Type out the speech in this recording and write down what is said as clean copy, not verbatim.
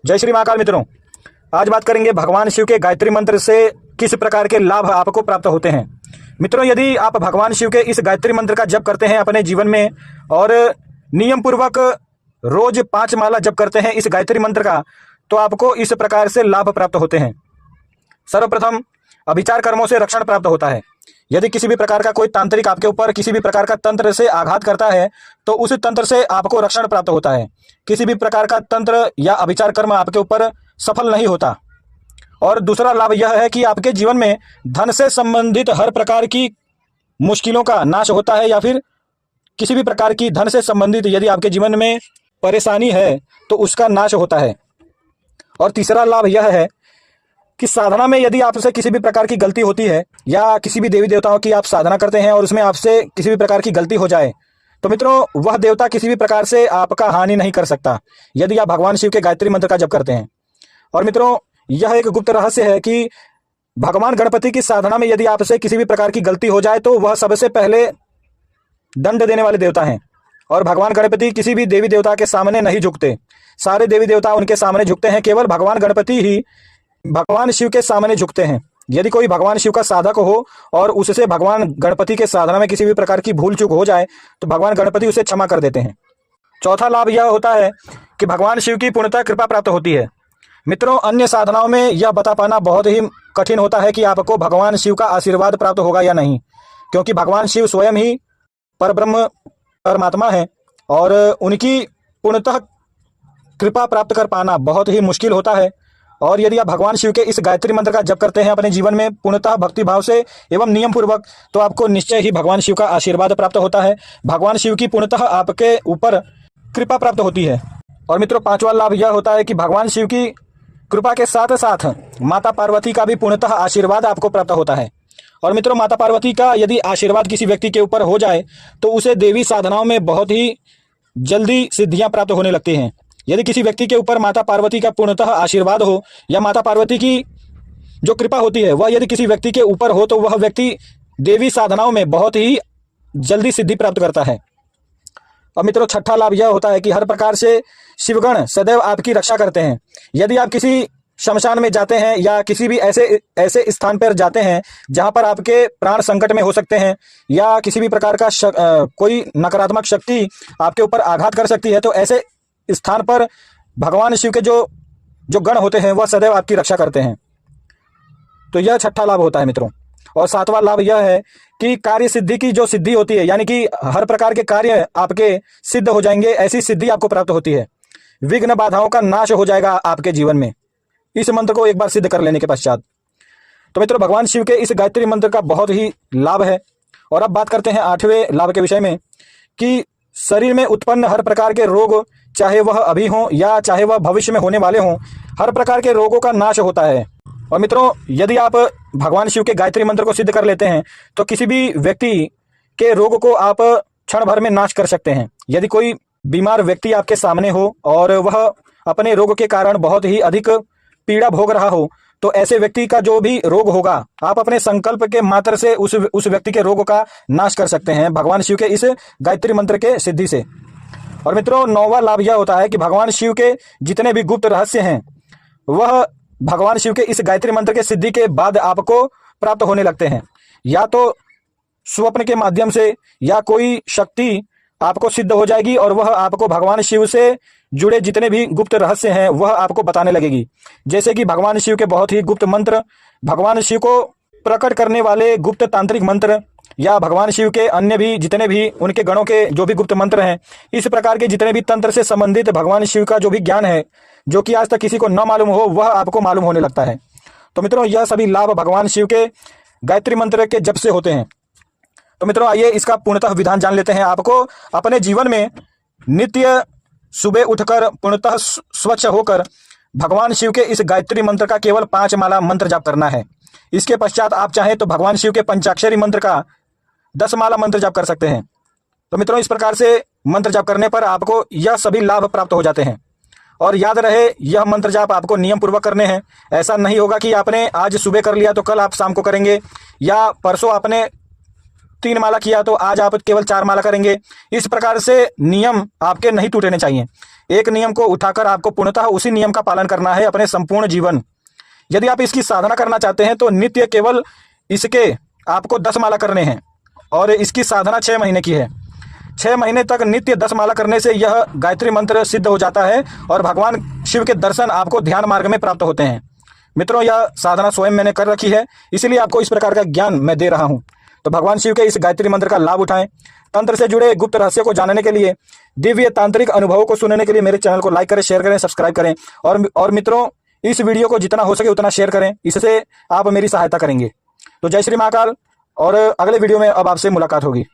जय श्री महाकाल मित्रों। आज बात करेंगे भगवान शिव के गायत्री मंत्र से किस प्रकार के लाभ आपको प्राप्त होते हैं। मित्रों, यदि आप भगवान शिव के इस गायत्री मंत्र का जप करते हैं अपने जीवन में और नियम पूर्वक रोज 5 माला जप करते हैं इस गायत्री मंत्र का, तो आपको इस प्रकार से लाभ प्राप्त होते हैं। सर्वप्रथम, अभिचार कर्मों से रक्षण प्राप्त होता है। यदि किसी भी प्रकार का कोई तांत्रिक आपके ऊपर किसी भी प्रकार का तंत्र से आघात करता है तो उस तंत्र से आपको रक्षण प्राप्त होता है। किसी भी प्रकार का तंत्र या अभिचार कर्म आपके ऊपर सफल नहीं होता। और दूसरा लाभ यह है कि आपके जीवन में धन से संबंधित हर प्रकार की मुश्किलों का नाश होता है, या फिर किसी भी प्रकार की धन से संबंधित यदि आपके जीवन में परेशानी है तो उसका नाश होता है। और तीसरा लाभ यह है कि साधना में यदि आपसे किसी भी प्रकार की गलती होती है या किसी भी देवी देवताओं की आप साधना करते हैं और उसमें आपसे किसी भी प्रकार की गलती हो जाए तो मित्रों वह देवता किसी भी प्रकार से आपका हानि नहीं कर सकता यदि आप भगवान शिव के गायत्री मंत्र का जप करते हैं। और मित्रों, यह एक गुप्त रहस्य है कि भगवान गणपति की साधना में यदि आपसे किसी भी प्रकार की गलती हो जाए तो वह सबसे पहले दंड देने वाले देवता हैं। और भगवान गणपति किसी भी देवी देवता के सामने नहीं झुकते, सारे देवी देवता उनके सामने झुकते हैं। केवल भगवान गणपति ही भगवान शिव के सामने झुकते हैं। यदि कोई भगवान शिव का साधक हो और उससे भगवान गणपति के साधना में किसी भी प्रकार की भूल चूक हो जाए तो भगवान गणपति उसे क्षमा कर देते हैं। चौथा लाभ यह होता है कि भगवान शिव की पूर्णतः कृपा प्राप्त होती है। मित्रों, अन्य साधनाओं में यह बता पाना बहुत ही कठिन होता है कि आपको भगवान शिव का आशीर्वाद प्राप्त होगा या नहीं, क्योंकि भगवान शिव स्वयं ही परब्रह्म परमात्मा है और उनकी पूर्णतः कृपा प्राप्त कर पाना बहुत ही मुश्किल होता है। और यदि आप भगवान शिव के इस गायत्री मंत्र का जप करते हैं अपने जीवन में पूर्णतः भक्ति भाव से एवं नियम पूर्वक, तो आपको निश्चय ही भगवान शिव का आशीर्वाद प्राप्त होता है। भगवान शिव की पूर्णतः आपके ऊपर कृपा प्राप्त होती है। और मित्रों, पांचवा लाभ यह होता है कि भगवान शिव की कृपा के साथ साथ माता पार्वती का भी पूर्णतः आशीर्वाद आपको प्राप्त होता है। और मित्रों, माता पार्वती का यदि आशीर्वाद किसी व्यक्ति के ऊपर हो जाए तो उसे देवी साधनाओं में बहुत ही जल्दी सिद्धियां प्राप्त होने लगती हैं। यदि किसी व्यक्ति के ऊपर माता पार्वती का पूर्णतः आशीर्वाद हो या माता पार्वती की जो कृपा होती है वह यदि किसी व्यक्ति के ऊपर हो तो वह व्यक्ति देवी साधनाओं में बहुत ही जल्दी सिद्धि प्राप्त करता है। और मित्रों, छठा लाभ यह होता है कि हर प्रकार से शिवगण सदैव आपकी रक्षा करते हैं। यदि आप किसी शमशान में जाते हैं या किसी भी ऐसे स्थान पर जाते हैं जहां पर आपके प्राण संकट में हो सकते हैं या किसी भी प्रकार का कोई नकारात्मक शक्ति आपके ऊपर आघात कर सकती है, तो ऐसे स्थान पर भगवान शिव के जो गण होते हैं वह सदैव आपकी रक्षा करते हैं। तो यह छठा लाभ होता है मित्रों। और सातवां लाभ यह है कि कार्य सिद्धि की जो सिद्धि होती है, यानी कि हर प्रकार के कार्य आपके सिद्ध हो जाएंगे, ऐसी सिद्धि आपको प्राप्त होती है। विघ्न बाधाओं का नाश हो जाएगा आपके जीवन में इस मंत्र को एक बार सिद्ध कर लेने के पश्चात। तो मित्रों, भगवान शिव के इस गायत्री मंत्र का बहुत ही लाभ है। और अब बात करते हैं 8वें लाभ के विषय में कि शरीर में उत्पन्न हर प्रकार के रोग, चाहे वह अभी हों या चाहे वह भविष्य में होने वाले हों, हर प्रकार के रोगों का नाश होता है। और मित्रों, यदि आप भगवान शिव के गायत्री मंत्र को सिद्ध कर लेते हैं तो किसी भी व्यक्ति के रोग को आप क्षण भर में नाश कर सकते हैं। यदि कोई बीमार व्यक्ति आपके सामने हो और वह अपने रोग के कारण बहुत ही अधिक पीड़ा भोग रहा हो, तो ऐसे व्यक्ति का जो भी रोग होगा आप अपने संकल्प के मात्र से उस व्यक्ति के रोग का नाश कर सकते हैं भगवान शिव के इस गायत्री मंत्र के सिद्धि से। और मित्रों, 9वां लाभ यह होता है कि भगवान शिव के जितने भी गुप्त रहस्य हैं वह भगवान शिव के इस गायत्री मंत्र के सिद्धि के बाद आपको प्राप्त होने लगते हैं। या तो स्वप्न के माध्यम से या कोई शक्ति आपको सिद्ध हो जाएगी और वह आपको भगवान शिव से जुड़े जितने भी गुप्त रहस्य हैं वह आपको बताने लगेगी। जैसे कि भगवान शिव के बहुत ही गुप्त मंत्र, भगवान शिव को प्रकट करने वाले गुप्त तांत्रिक मंत्र, या भगवान शिव के अन्य भी जितने भी उनके गणों के जो भी गुप्त मंत्र हैं, इस प्रकार के जितने भी तंत्र से संबंधित भगवान शिव का जो भी ज्ञान है जो कि आज तक किसी को न मालूम हो वह आपको मालूम होने लगता है। तो मित्रों, यह सभी लाभ भगवान शिव के गायत्री मंत्र के जप से होते हैं। तो मित्रों, आइए इसका पूर्णतः विधान जान लेते हैं। आपको अपने जीवन में नित्य सुबह उठकर पूर्णतः स्वच्छ होकर भगवान शिव के इस गायत्री मंत्र का केवल 5 माला मंत्र जाप करना है। इसके पश्चात आप चाहें तो भगवान शिव के पंचाक्षरी मंत्र का 10 माला मंत्र जाप कर सकते हैं। तो मित्रों, इस प्रकार से मंत्र जाप करने पर आपको यह सभी लाभ प्राप्त हो जाते हैं। और याद रहे, यह मंत्र जाप आपको नियम पूर्वक करने हैं। ऐसा नहीं होगा कि आपने आज सुबह कर लिया तो कल आप शाम को करेंगे, या परसों आपने 3 माला किया तो आज आप केवल 4 माला करेंगे। इस प्रकार से नियम आपके नहीं टूटने चाहिए। एक नियम को उठाकर आपको पूर्णतः उसी नियम का पालन करना है अपने संपूर्ण जीवन। यदि आप इसकी साधना करना चाहते हैं तो नित्य केवल इसके आपको 10 माला करने हैं और इसकी साधना 6 महीने की है। 6 महीने तक नित्य 10 माला करने से यह गायत्री मंत्र सिद्ध हो जाता है और भगवान शिव के दर्शन आपको ध्यान मार्ग में प्राप्त होते हैं। मित्रों, यह साधना स्वयं मैंने कर रखी है, इसीलिए आपको इस प्रकार का ज्ञान मैं दे रहा हूँ। तो भगवान शिव के इस गायत्री मंत्र का लाभ उठाएं। तंत्र से जुड़े गुप्त रहस्य को जानने के लिए, दिव्य तांत्रिक अनुभवों को सुनने के लिए मेरे चैनल को लाइक करें, शेयर करें, सब्सक्राइब करें और मित्रों, इस वीडियो को जितना हो सके उतना शेयर करें, इससे आप मेरी सहायता करेंगे। तो जय श्री महाकाल, और अगले वीडियो में अब आपसे मुलाकात होगी।